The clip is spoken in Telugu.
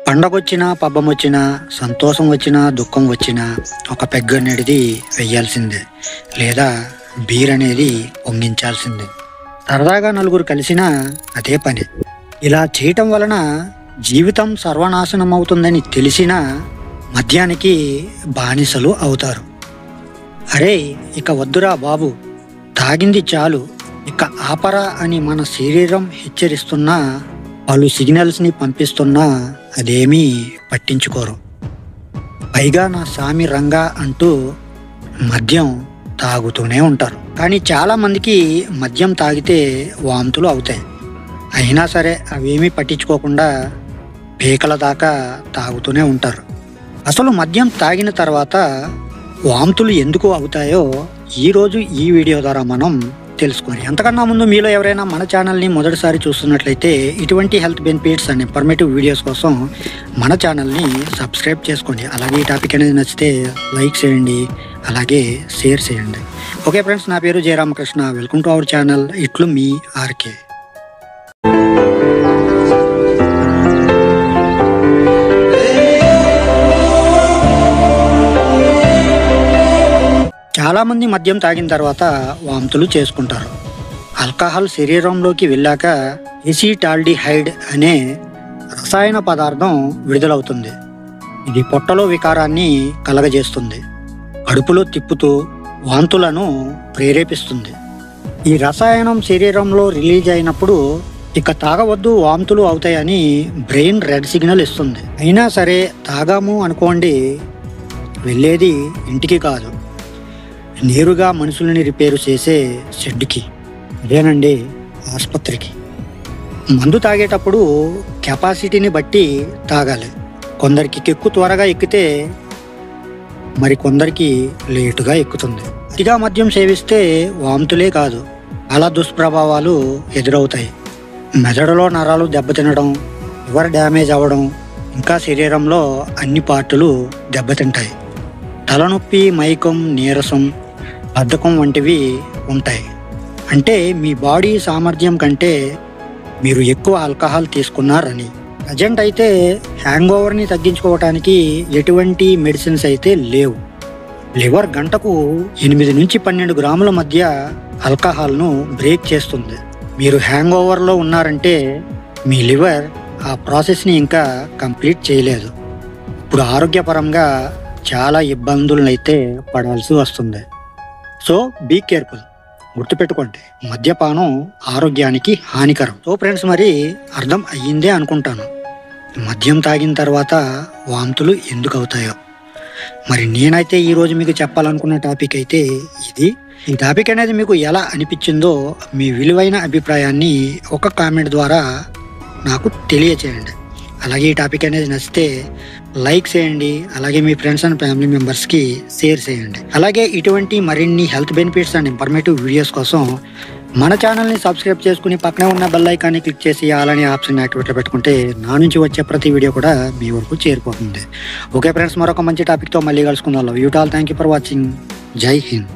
పండగొచ్చినా, పబ్బమొచ్చినా, సంతోషం వచ్చినా, దుఃఖం వచ్చినా ఒక పెగ్ అనేది వెయ్యాల్సిందే, లేదా బీర్ అనేది పొంగించాల్సిందే. సరదాగా నలుగురు కలిసినా అదే పని. ఇలా చేయటం వలన జీవితం సర్వనాశనం అవుతుందని తెలిసినా మద్యానికి బానిసలు అవుతారు. అరే ఇక వద్దురా బాబు, తాగింది చాలు, ఇక ఆపరా అని మన శరీరం హెచ్చరిస్తున్నా, వాళ్ళు సిగ్నల్స్ని పంపిస్తున్నా అదేమీ పట్టించుకోరు. పైగా నా సామి రంగా అంటూ మద్యం తాగుతూనే ఉంటారు. కానీ చాలామందికి మద్యం తాగితే వాంతులు అవుతాయి. అయినా సరే అవేమీ పట్టించుకోకుండా పీకల దాకా తాగుతూనే ఉంటారు. అసలు మద్యం తాగిన తర్వాత వాంతులు ఎందుకు అవుతాయో ఈరోజు ఈ వీడియో ద్వారా మనం తెలుసుకొని, అంతకన్నా ముందు మీలో ఎవరైనా మన ఛానల్ని మొదటిసారి చూస్తున్నట్లయితే ఇటువంటి health benefits and informative videos కోసం మన ఛానల్ని సబ్స్క్రైబ్ చేసుకోండి. అలాగే ఈ టాపిక్ అనేది నచ్చితే లైక్ చేయండి, అలాగే షేర్ చేయండి. ఓకే ఫ్రెండ్స్, నా పేరు Jayaramakrishna. Welcome to our channel ఇట్లు మీ ఆర్కే. చాలామంది మద్యం తాగిన తర్వాత వాంతులు చేసుకుంటారు. ఆల్కహాల్ శరీరంలోకి వెళ్ళాక ఎసిటాల్డిహైడ్ అనే రసాయన పదార్థం విడుదలవుతుంది. ఇది పొట్టలో వికారాన్ని కలగజేస్తుంది, కడుపులో తిప్పుతూ వాంతులను ప్రేరేపిస్తుంది. ఈ రసాయనం శరీరంలో రిలీజ్ అయినప్పుడు ఇక తాగవద్దు, వాంతులు అవుతాయని బ్రెయిన్ రెడ్ సిగ్నల్ ఇస్తుంది. అయినా సరే తాగాము అనుకోండి, వెళ్ళేది ఇంటికి కాదు, నేరుగా మనుషుల్ని రిపేరు చేసే షెడ్కి, అదేనండి ఆసుపత్రికి. మందు తాగేటప్పుడు కెపాసిటీని బట్టి తాగాలి. కొందరికి కెక్కు త్వరగా ఎక్కితే మరి కొందరికి లేటుగా ఎక్కుతుంది. అతిగా మద్యం సేవిస్తే వాంతులే కాదు, చాలా దుష్ప్రభావాలు ఎదురవుతాయి. మెదడులో నరాలు దెబ్బతినడం, లివర్ డ్యామేజ్ అవ్వడం, ఇంకా శరీరంలో అన్ని పార్టులు దెబ్బతింటాయి. తలనొప్పి, మైకం, నీరసం, బద్ధకం వంటివి ఉంటాయి. అంటే మీ బాడీ సామర్థ్యం కంటే మీరు ఎక్కువ ఆల్కహాల్ తీసుకున్నారని. ప్రజెంట్ అయితే హ్యాంగ్ ఓవర్ని తగ్గించుకోవటానికి ఎటువంటి మెడిసిన్స్ అయితే లేవు. లివర్ గంటకు 8 నుంచి 12 గ్రాముల మధ్య ఆల్కహాల్ను బ్రేక్ చేస్తుంది. మీరు హ్యాంగ్ ఓవర్లో ఉన్నారంటే మీ లివర్ ఆ ప్రాసెస్ని ఇంకా కంప్లీట్ చేయలేదు. ఇప్పుడు ఆరోగ్యపరంగా చాలా ఇబ్బందులనైతే పడాల్సి వస్తుంది. సో బీ కేర్ఫుల్, గుర్తుపెట్టుకోండి, మద్యపానం ఆరోగ్యానికి హానికరం. సో ఫ్రెండ్స్, మరి అర్థం అయ్యిందే అనుకుంటాను మద్యం తాగిన తర్వాత వాంతులు ఎందుకు అవుతాయో. మరి నేనైతే ఈరోజు మీకు చెప్పాలనుకున్న టాపిక్ అయితే ఇది. ఈ టాపిక్ అనేది మీకు ఎలా అనిపించిందో మీ విలువైన అభిప్రాయాన్ని ఒక కామెంట్ ద్వారా నాకు తెలియచేయండి. అలాగే ఈ టాపిక్ అనేది నచ్చితే లైక్ చేయండి, అలాగే మీ ఫ్రెండ్స్ అండ్ ఫ్యామిలీ మెంబర్స్కి షేర్ చేయండి. అలాగే ఇటువంటి మరిన్ని health benefits and informative videos కోసం మన ఛానల్ని సబ్స్క్రైబ్ చేసుకుని పక్కనే ఉన్న బెల్ ఐకాన్ని క్లిక్ చేసి అలానే ఆప్షన్ యాక్టివేట్లో పెట్టుకుంటే నా నుంచి వచ్చే ప్రతి వీడియో కూడా మీ వరకు చేరిపోతుంది. ఓకే ఫ్రెండ్స్, మరొక మంచి టాపిక్తో మళ్ళీ కలుసుకుందాం. Love you all, thank you for watching. జై హింద్.